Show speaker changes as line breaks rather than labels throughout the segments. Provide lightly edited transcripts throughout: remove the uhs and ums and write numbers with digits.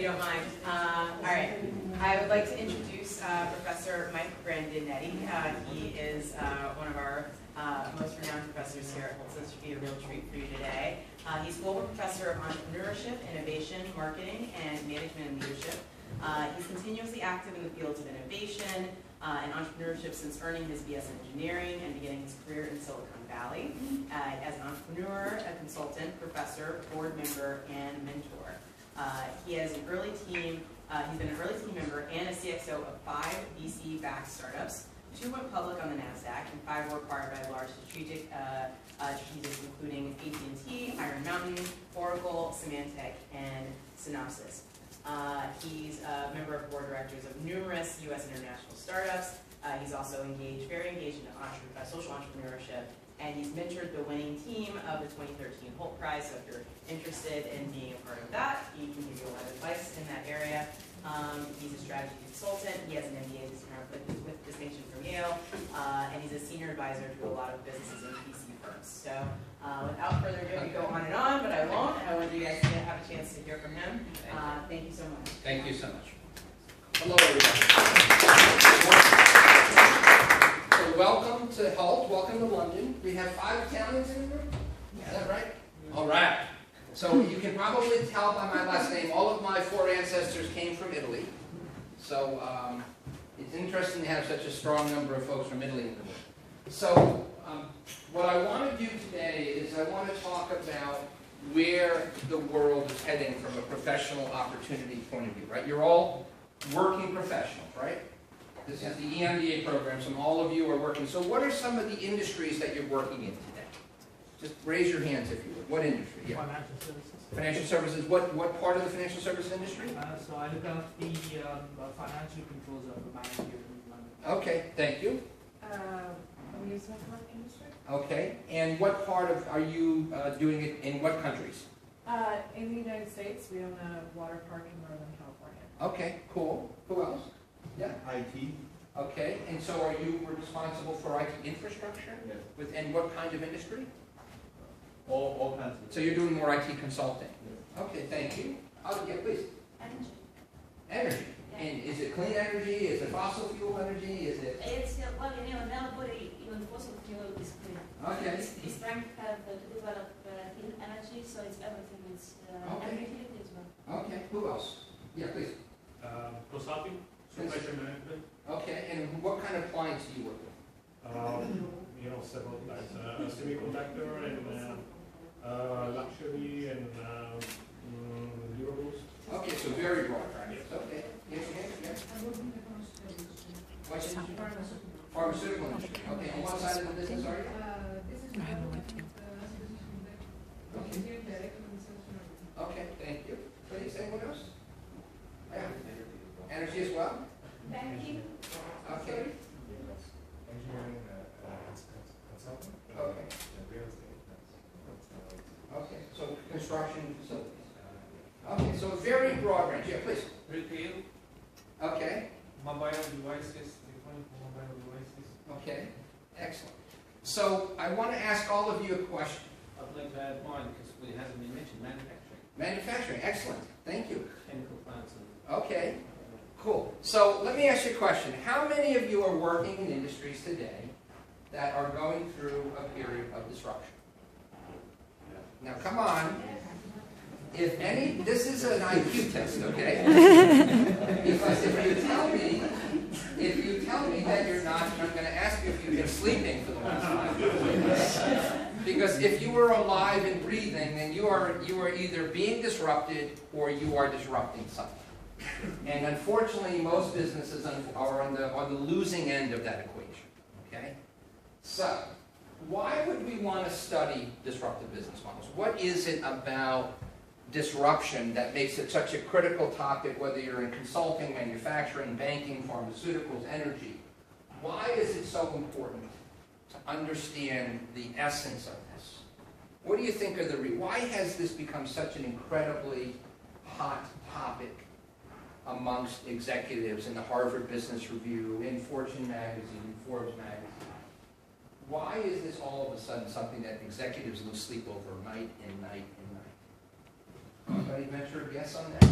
don't mind. All right. I would like to introduce Professor Mike Grandinetti. He is one of our most renowned professors here at Hult, so this should be a real treat for you today. He's Global Professor of Entrepreneurship, Innovation, Marketing, and Management and Leadership. He's continuously active in the fields of innovation and entrepreneurship since earning his BS in engineering and beginning his career in Silicon Valley as an entrepreneur, a consultant, professor, board member, and mentor. He has an early team. He's been an early team member and a CXO of 5 VC-backed startups. 2 went public on the NASDAQ, and 5 were acquired by large strategics, including AT&T, Iron Mountain, Oracle, Symantec, and Synopsys. He's a member of board directors of numerous U.S. international startups. He's also very engaged in social entrepreneurship, and he's mentored the winning team of the 2013 Hult Prize. So if you're interested in being a part of that, he can give you a lot of advice in that area. He's a strategy consultant. He has an MBA with distinction from Yale, and he's a senior advisor to a lot of businesses and VC firms. So without further ado, we go on and on, but I won't. I want you guys to have a chance to hear from him. Thank you so much.
Thank you so much. Hello, everybody. So welcome to Hult. Welcome to London. We have 5 Italians in the room. Is that right? All right. So you can probably tell by my last name, all of my 4 ancestors came from Italy. So it's interesting to have such a strong number of folks from Italy in the room. So what I want to do today is I want to talk about where the world is heading from a professional opportunity point of view, right? You're all working professionals, right? This is the EMBA program, so all of you are working. So what are some of the industries that you're working in today? Just raise your hands if you would. What industry? Yeah.
Financial services.
Financial services. What part of the financial services industry?
So I look after the financial controls of the bank here in London.
Okay, thank you.
Amusement park industry?
Okay, and what part of are you doing it in what countries?
In the United States, we own a water park in Northern California.
Okay, cool. Who else? Yeah.
IT.
Okay, and so are you responsible for IT infrastructure?
Yes.
And what kind of industry?
All kinds of.
So you're doing more IT consulting? Yes. Okay, thank you. Yeah, please.
Energy.
Energy.
Yeah.
And is it clean energy? Is it fossil fuel energy? Is it?
It's, well, nobody, even fossil fuel is clean.
Okay.
It's trying to develop clean energy, so it's everything. It's
Okay.
utility as well.
Okay, who else? Yeah, please.
Consulting, supply chain management.
Okay, and what kind of clients do you work with?
Several types. Semiconductor and luxury and durables.
Okay, so very broad, right? Okay. Yes, yes. What industry? Pharmaceutical industry. Okay, on what side of the business are you? Okay, thank you. Please, anyone else? Yeah. Energy as well?
Banking.
Okay.
Engineering consulting.
Okay.
Real estate.
Okay, so construction facilities. Okay, so a very broad range. Yeah, please.
Retail,
Okay.
mobile devices, different mobile devices.
Okay. Excellent. So I want to ask all of you a question.
I'd like to add one because it hasn't been mentioned, manufacturing,
Manufacturing. Excellent. Thank you.
chemical plants. And
Okay. Cool. So let me ask you a question. How many of you are working in industries today that are going through a period of disruption? Now, come on. If any, this is an IQ test, okay? Because if you tell me that you're not, I'm going to ask you if you've been sleeping for the last 5 years. Because if you were alive and breathing, then you are either being disrupted or you are disrupting something. And unfortunately, most businesses are on the losing end of that equation. Okay? So, why would we want to study disruptive business models? What is it about disruption that makes it such a critical topic, whether you're in consulting, manufacturing, banking, pharmaceuticals, energy? Why is it so important to understand the essence of this? What do you think are why has this become such an incredibly hot topic amongst executives in the Harvard Business Review, in Fortune magazine, Forbes magazine? Why is this all of a sudden something that executives lose sleep over night and night and night? Anybody venture a guess on that?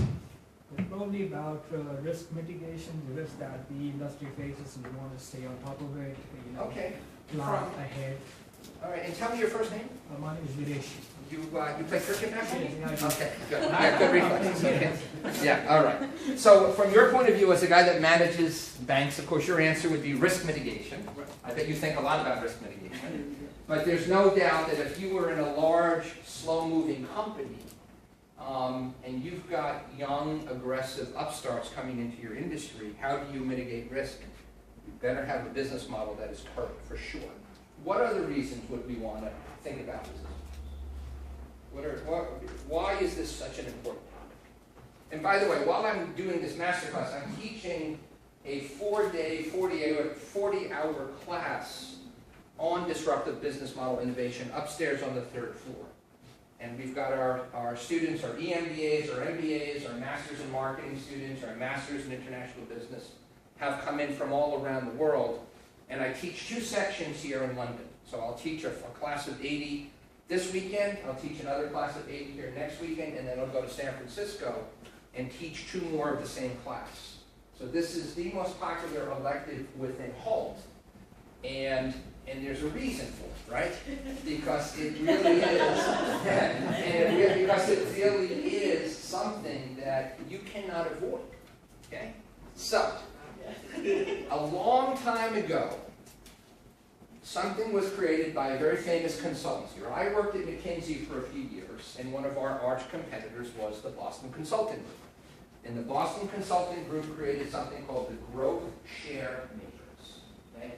probably about risk mitigation, the risk that the industry faces, and we want to stay on top of it,
Okay.
plan ahead.
All right, and tell me your first name.
My name is Videsh.
You play cricket now?
Yeah, I do.
Okay, good. Yeah, good reflexes. Okay. Yeah, all right. So from your point of view as a guy that manages banks, of course, your answer would be risk mitigation. I bet you think a lot about risk mitigation. But there's no doubt that if you were in a large, slow-moving company, and you've got young, aggressive upstarts coming into your industry, how do you mitigate risk? You better have a business model that is current, for sure. What other reasons would we want to think about business? Why is this such an important topic? And by the way, while I'm doing this masterclass, I'm teaching a 4-day, 40-hour class on disruptive business model innovation upstairs on the 3rd floor. And we've got our students, our EMBAs, our MBAs, our Masters in Marketing students, our Masters in International Business have come in from all around the world. And I teach 2 sections here in London. So I'll teach a class of 80 this weekend, I'll teach another class of 80 here next weekend, and then I'll go to San Francisco and teach 2 more of the same class. So this is the most popular elective within Hult. And there's a reason for it, right? Because it really is, because it really is something that you cannot avoid, okay? So, a long time ago, something was created by a very famous consultancy. I worked at McKinsey for a few years, and one of our arch competitors was the Boston Consulting Group. And the Boston Consulting Group created something called the Growth Share Matrix. Okay?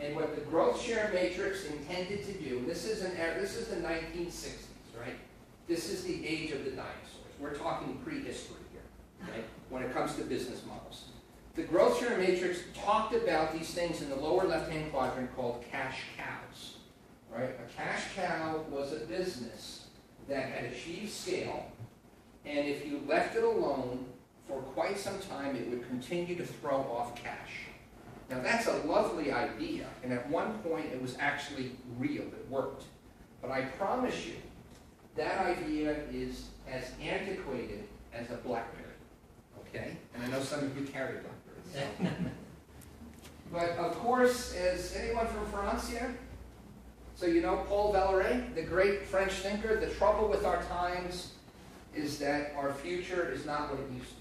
And what the Growth Share Matrix intended to do, this is the 1960s, right? This is the age of the dinosaurs. We're talking prehistory here, okay? When it comes to business models. The Growth Share Matrix talked about these things in the lower left-hand quadrant called cash cows. Right? A cash cow was a business that had achieved scale, and if you left it alone for quite some time, it would continue to throw off cash. Now that's a lovely idea, and at one point it was actually real, it worked. But I promise you, that idea is as antiquated as a BlackBerry. Okay? And I know some of you carry BlackBerries. But of course, is anyone from France here? So you know Paul Valéry, the great French thinker. The trouble with our times is that our future is not what it used to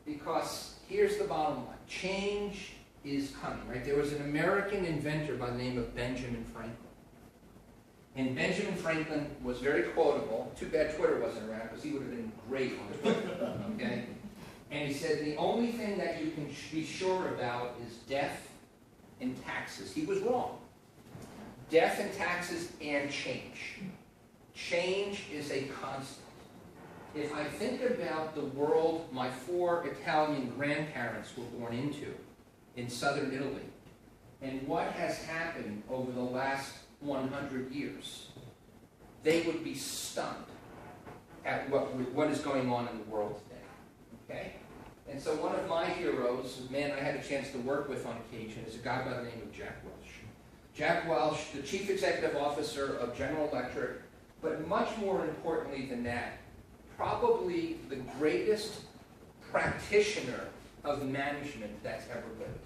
be. Because here's the bottom line. Change is coming, right? There was an American inventor by the name of Benjamin Franklin. And Benjamin Franklin was very quotable. Too bad Twitter wasn't around, because he would have been great on Twitter. Okay? And he said, the only thing that you can be sure about is death and taxes. He was wrong. Death and taxes and change. Change is a constant. If I think about the world my 4 Italian grandparents were born into in southern Italy, and what has happened over the last 100 years, they would be stunned at what is going on in the world today. Okay? And so one of my heroes, a man I had a chance to work with on occasion, is a guy by the name of Jack Welch. Jack Welch, the Chief Executive Officer of General Electric, but much more importantly than that, probably the greatest practitioner of management that's ever lived.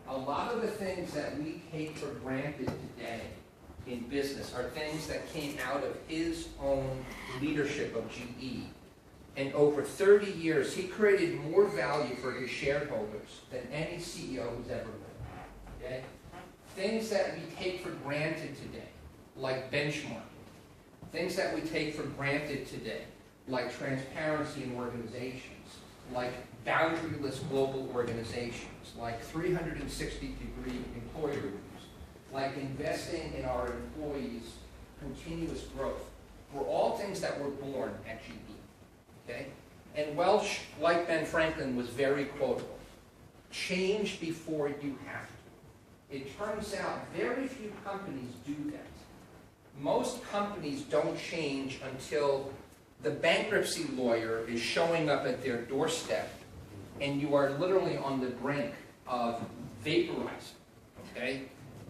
A lot of the things that we take for granted today in business are things that came out of his own leadership of GE. And over 30 years, he created more value for his shareholders than any CEO who's ever lived. Okay? Things that we take for granted today, like benchmarking. Things that we take for granted today, like transparency in organizations, like boundaryless global organizations, like 360-degree employee reviews, like investing in our employees' continuous growth, were all things that were born at GE. Okay? And Welch, like Ben Franklin, was very quotable. Change before you have to. It turns out very few companies do that. Most companies don't change until the bankruptcy lawyer is showing up at their doorstep and you are literally on the brink of vaporizing. Okay?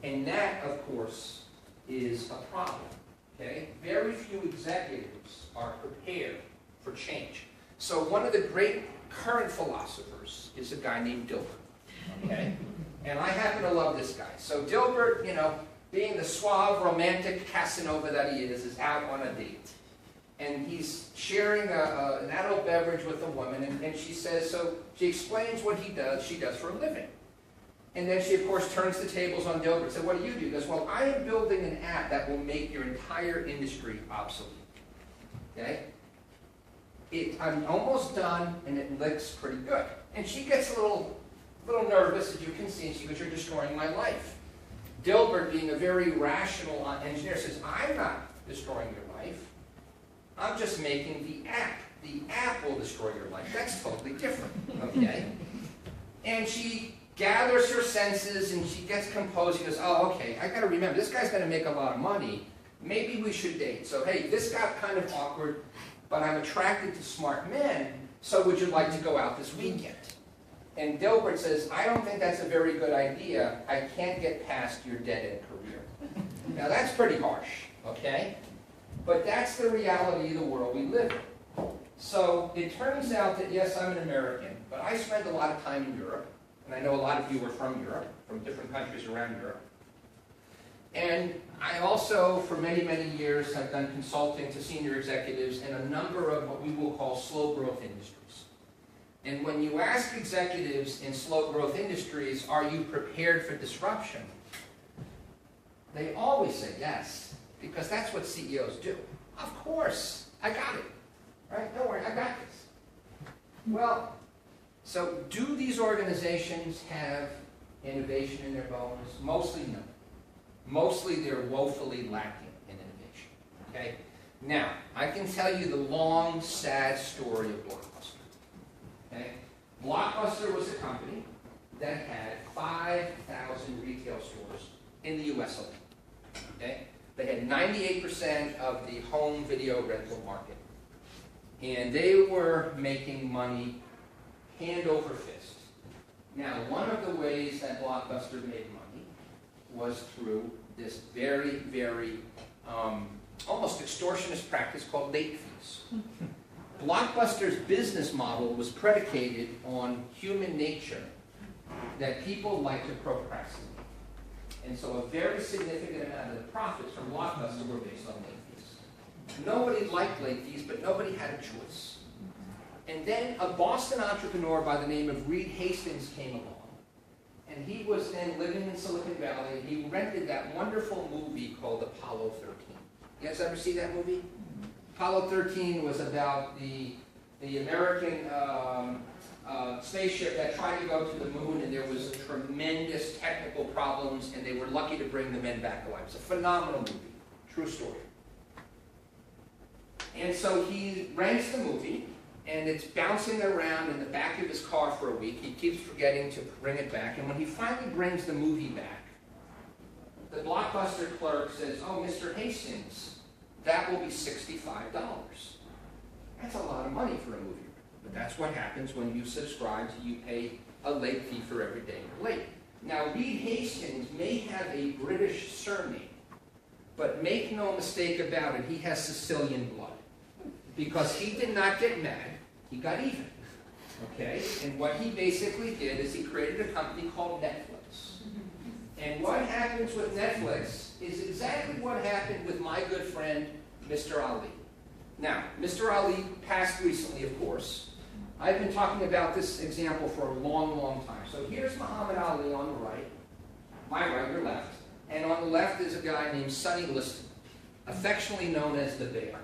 And that, of course, is a problem. Okay? Very few executives are prepared for change. So So one of the great current philosophers is a guy named Dilbert, okay? And I happen to love this guy. So Dilbert, you know, being the suave, romantic Casanova that he is out on a date. And he's sharing an adult beverage with a woman, and she says, so she explains what she does for a living. And then she, of course, turns the tables on Dilbert and says, what do you do? He goes, well, I am building an app that will make your entire industry obsolete. Okay? I'm almost done, and it looks pretty good. And she gets a little nervous, as you can see, and she goes, you're destroying my life. Dilbert, being a very rational engineer, says, I'm not destroying your life. I'm just making the app. The app will destroy your life. That's totally different, okay? And she gathers her senses, and she gets composed. She goes, oh, okay, I got to remember, this guy's going to make a lot of money. Maybe we should date. So, hey, this got kind of awkward, but I'm attracted to smart men, so would you like to go out this weekend? And Dilbert says, I don't think that's a very good idea. I can't get past your dead-end career. Now, that's pretty harsh, okay? But that's the reality of the world we live in. So it turns out that, yes, I'm an American, but I spent a lot of time in Europe, and I know a lot of you are from Europe, from different countries around Europe. And I also, for many, many years, have done consulting to senior executives in a number of what we will call slow growth industries. And when you ask executives in slow growth industries, are you prepared for disruption? They always say yes, because that's what CEOs do. Of course, I got it. Right? Don't worry, I got this. Well, so do these organizations have innovation in their bones? Mostly no. Mostly they're woefully lacking in innovation. Okay? Now, I can tell you the long, sad story of Blockbuster. Okay? Blockbuster was a company that had 5,000 retail stores in the US alone. Okay? They had 98% of the home video rental market. And they were making money hand over fist. Now, one of the ways that Blockbuster made money was through this very, very almost extortionist practice called late fees. Blockbuster's business model was predicated on human nature, that people like to procrastinate. And so a very significant amount of the profits from Blockbuster were based on late fees. Nobody liked late fees, but nobody had a choice. And then a Boston entrepreneur by the name of Reed Hastings came along. And he was then living in Silicon Valley, and he rented that wonderful movie called Apollo 13. You guys ever see that movie? Apollo 13 was about the American spaceship that tried to go to the moon, and there was tremendous technical problems, and they were lucky to bring the men back alive. It's a phenomenal movie. True story. And so he rents the movie, and it's bouncing around in the back of his car for a week. He keeps forgetting to bring it back, and when he finally brings the movie back, the Blockbuster clerk says, oh, Mr. Hastings, that will be $65. That's a lot of money for a movie. But that's what happens when you subscribe. You pay a late fee for every day you're late. Now, Reed Hastings may have a British surname, but make no mistake about it, he has Sicilian blood. Because he did not get mad, he got even. Okay? And what he basically did is he created a company called Netflix. And what happens with Netflix is exactly what happened with my good friend, Mr. Ali. Now, Mr. Ali passed recently, of course. I've been talking about this example for a long, long time. So here's Muhammad Ali on the right, my right, your left. And on the left is a guy named Sonny Liston, affectionately known as the Bear.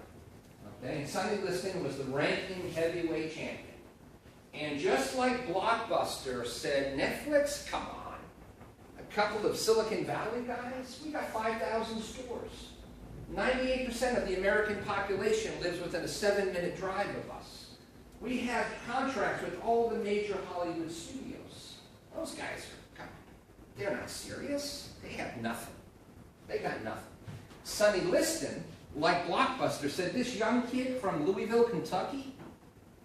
Okay? And Sonny Liston was the ranking heavyweight champion. And just like Blockbuster said, Netflix, come on. A couple of Silicon Valley guys, we got 5,000 stores. 98% of the American population lives within a 7-minute drive of us. We have contracts with all the major Hollywood studios. Those guys are, they're not serious. They have nothing. They got nothing. Sonny Liston, like Blockbuster, said this young kid from Louisville, Kentucky,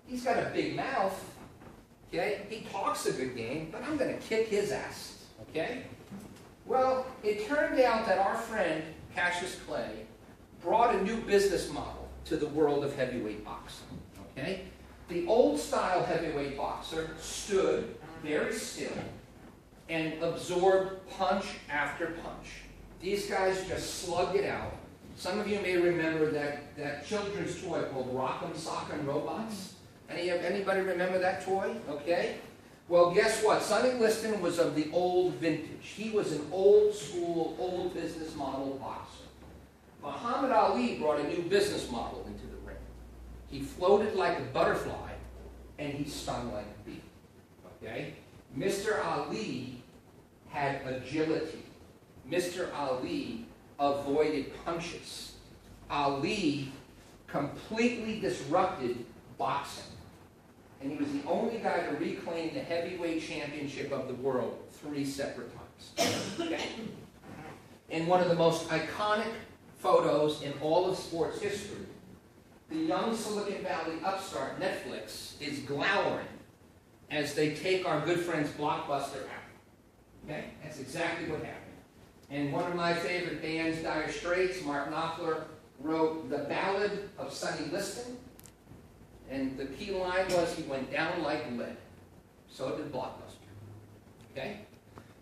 he's got a big mouth. Okay? He talks a good game, but I'm going to kick his ass. Okay? Well, it turned out that our friend, Cassius Clay, brought a new business model to the world of heavyweight boxing. Okay? The old style heavyweight boxer stood very still and absorbed punch after punch. These guys just slugged it out. Some of you may remember that children's toy called Rock'em Sock'em Robots. Anybody remember that toy? Okay. Well, guess what? Sonny Liston was of the old vintage. He was an old school, old business model boxer. Muhammad Ali brought a new business model into the ring. He floated like a butterfly, and he stung like a bee. Okay? Mr. Ali had agility. Mr. Ali avoided punches. Ali completely disrupted boxing. And he was the only guy to reclaim the heavyweight championship of the world 3 separate times. Okay? In one of the most iconic photos in all of sports history, the young Silicon Valley upstart Netflix is glowering as they take our good friends Blockbuster out. Okay? That's exactly what happened. And one of my favorite bands, Dire Straits, Mark Knopfler, wrote The Ballad of Sonny Liston. And the key line was, he went down like lead. So did Blockbuster. Okay?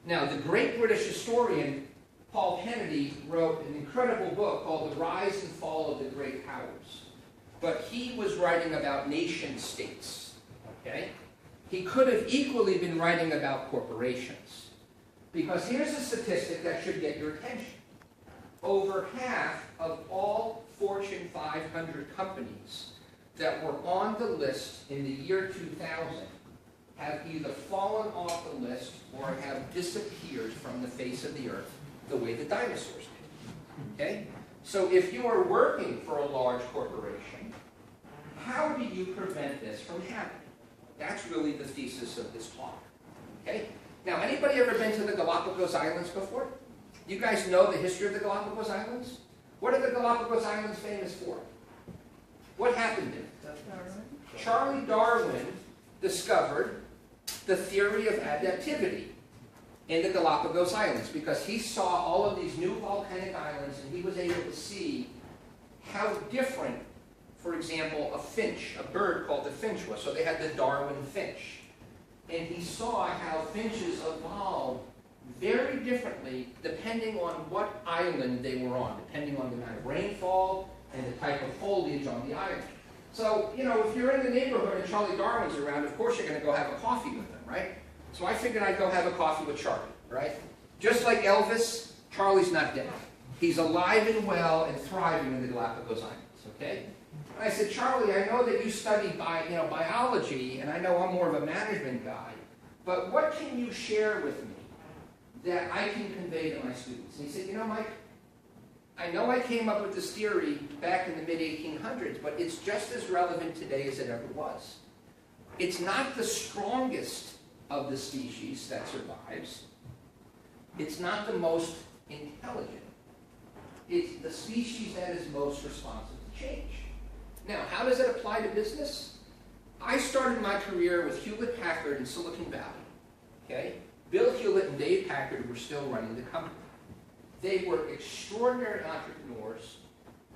Now, the great British historian Paul Kennedy wrote an incredible book called The Rise and Fall of the Great Powers. But he was writing about nation states. Okay? He could have equally been writing about corporations. Because here's a statistic that should get your attention. Over half of all Fortune 500 companies that were on the list in the year 2000 have either fallen off the list or have disappeared from the face of the earth the way the dinosaurs did. Okay? So if you are working for a large corporation, how do you prevent this from happening? That's really the thesis of this talk. Okay? Now, anybody ever been to the Galapagos Islands before? You guys know the history of the Galapagos Islands? What are the Galapagos Islands famous for? What happened there? Charlie Darwin discovered the theory of adaptivity in the Galapagos Islands because he saw all of these new volcanic islands and he was able to see how different, for example, a finch, a bird called the finch was. So they had the Darwin finch. And he saw how finches evolved very differently depending on what island they were on, depending on the amount of rainfall and the type of foliage on the island. So, you know, if you're in the neighborhood and Charlie Darwin's around, of course you're going to go have a coffee with him, right? So I figured I'd go have a coffee with Charlie, right? Just like Elvis, Charlie's not dead. He's alive and well and thriving in the Galapagos Islands, okay? And I said, Charlie, I know that you study biology, and I know I'm more of a management guy, but what can you share with me that I can convey to my students? And he said, you know, Mike, I know I came up with this theory back in the mid-1800s, but it's just as relevant today as it ever was. It's not the strongest of the species that survives. It's not the most intelligent. It's the species that is most responsive to change. Now, how does that apply to business? I started my career with Hewlett-Packard in Silicon Valley. Okay? Bill Hewlett and Dave Packard were still running the company. They were extraordinary entrepreneurs,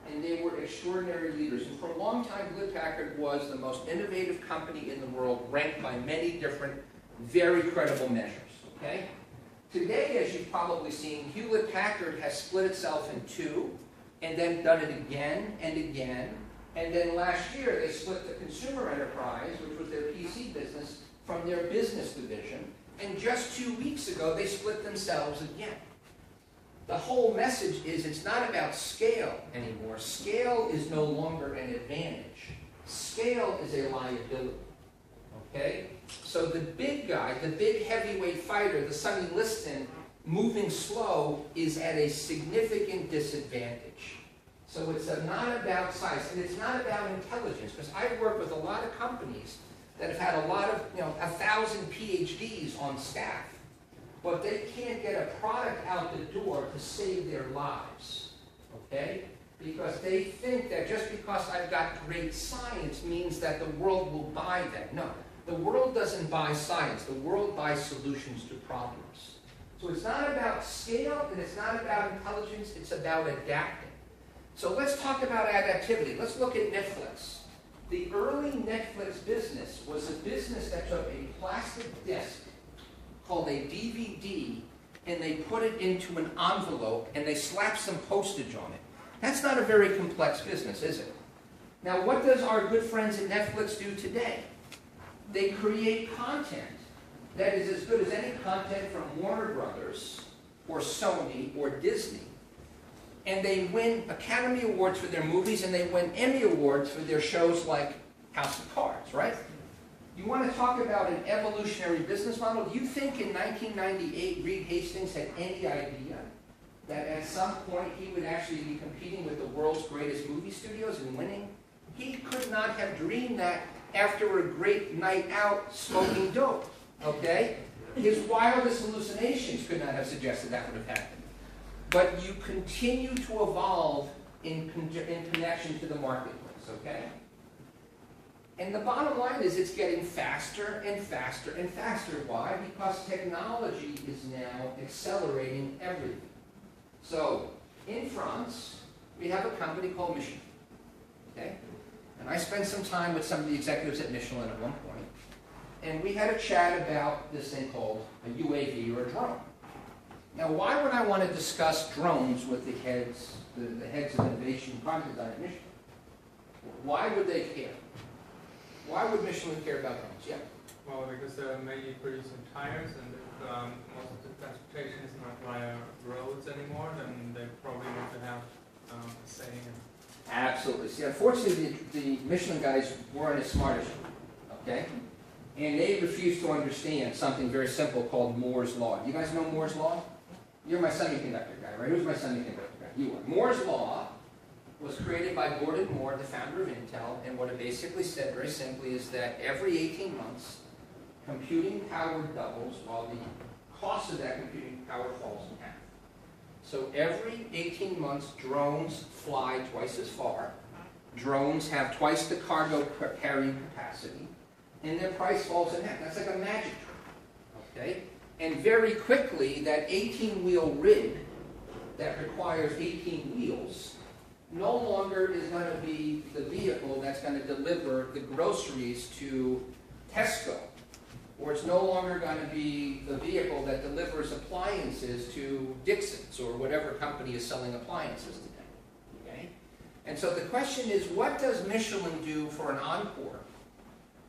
and they were extraordinary leaders. And for a long time, Hewlett-Packard was the most innovative company in the world, ranked by many different, very credible measures. Okay? Today, as you've probably seen, Hewlett-Packard has split itself in two, and then done it again and again. And then last year, they split the consumer enterprise, which was their PC business, from their business division. And just 2 weeks ago, they split themselves again. The whole message is it's not about scale anymore. Scale is no longer an advantage. Scale is a liability. Okay? So the big guy, the big heavyweight fighter, the Sonny Liston, moving slow, is at a significant disadvantage. So it's not about size, and it's not about intelligence, because I've worked with a lot of companies that have had a lot of, 1,000 PhDs on staff, but they can't get a product out the door to save their lives, okay? Because they think that just because I've got great science means that the world will buy that. No, the world doesn't buy science. The world buys solutions to problems. So it's not about scale, and it's not about intelligence. It's about adapting. So let's talk about adaptivity. Let's look at Netflix. The early Netflix business was a business that took a plastic disc called a DVD and they put it into an envelope and they slapped some postage on it. That's not a very complex business, is it? Now, what does our good friends at Netflix do today? They create content that is as good as any content from Warner Brothers or Sony or Disney. And they win Academy Awards for their movies and they win Emmy Awards for their shows like House of Cards, right? You want to talk about an evolutionary business model? Do you think in 1998 Reed Hastings had any idea that at some point he would actually be competing with the world's greatest movie studios and winning? He could not have dreamed that after a great night out smoking dope, okay? His wildest hallucinations could not have suggested that would have happened. But you continue to evolve in connection to the marketplace, okay? And the bottom line is it's getting faster and faster and faster. Why? Because technology is now accelerating everything. So, in France, we have a company called Michelin, okay? And I spent some time with some of the executives at Michelin at one point, and we had a chat about this thing called a UAV or a drone. Now, why would I want to discuss drones with the heads of innovation product design at Michelin? Why would they care? Why would Michelin care about drones? Yeah.
Well, because they're mainly producing tires, and if most of the transportation is not via roads anymore, then they probably want to have a say in.
Absolutely. See, unfortunately, the Michelin guys weren't as smart as you, okay? And they refused to understand something very simple called Moore's Law. You guys know Moore's Law? You're my semiconductor guy, right? Who's my semiconductor guy? You are. Moore's Law was created by Gordon Moore, the founder of Intel, and what it basically said very simply is that every 18 months, computing power doubles while the cost of that computing power falls in half. So every 18 months, drones fly twice as far, drones have twice the cargo carrying capacity, and their price falls in half. That's like a magic trick, okay? And very quickly, that 18-wheel rig that requires 18 wheels no longer is going to be the vehicle that's going to deliver the groceries to Tesco, or it's no longer going to be the vehicle that delivers appliances to Dixon's or whatever company is selling appliances today. Okay? And so the question is, what does Michelin do for an encore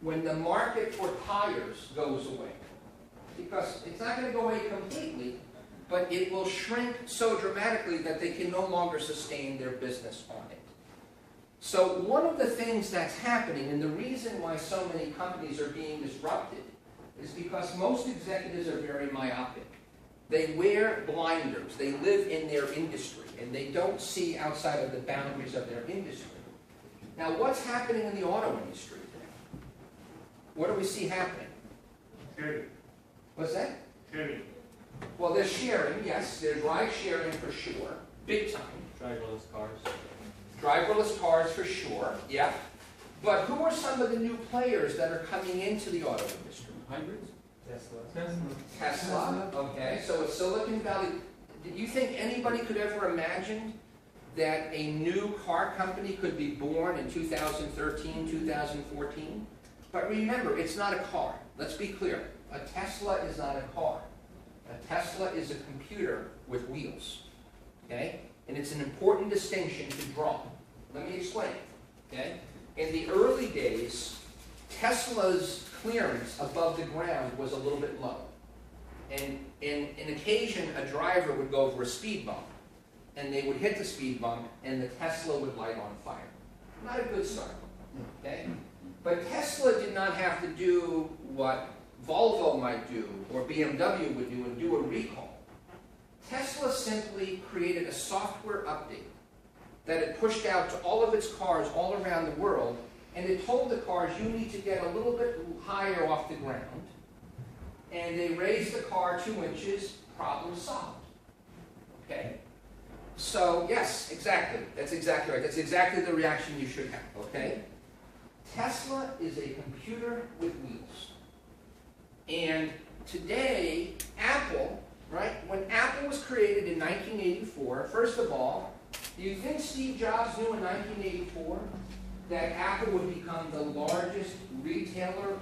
when the market for tires goes away? Because it's not going to go away completely, but it will shrink so dramatically that they can no longer sustain their business on it. So one of the things that's happening, and the reason why so many companies are being disrupted, is because most executives are very myopic. They wear blinders. They live in their industry, and they don't see outside of the boundaries of their industry. Now, what's happening in the auto industry today? What do we see happening?
Sharing.
What's that?
Sharing.
Well, there's sharing, yes. There's ride sharing for sure. Big time.
Driverless cars.
Driverless cars for sure, yeah. But who are some of the new players that are coming into the auto industry?
Hybrids?
Tesla, okay. So it's Silicon Valley. Did you think anybody could ever imagine that a new car company could be born in 2013, 2014? But remember, it's not a car. Let's be clear. A Tesla is not a car. A Tesla is a computer with wheels, okay? And it's an important distinction to draw. Let me explain, okay? In the early days, Tesla's clearance above the ground was a little bit low. And in occasion, a driver would go over a speed bump, and they would hit the speed bump, and the Tesla would light on fire. Not a good start, okay? But Tesla did not have to do what Volvo might do, or BMW would do, and do a recall. Tesla simply created a software update that it pushed out to all of its cars all around the world, and it told the cars, you need to get a little bit higher off the ground, and they raised the car 2 inches, problem solved. Okay? So, yes, exactly. That's exactly right. That's exactly the reaction you should have, okay? Tesla is a computer with wheels. And today, Apple, right, when Apple was created in 1984, first of all, do you think Steve Jobs knew in 1984 that Apple would become the largest retailer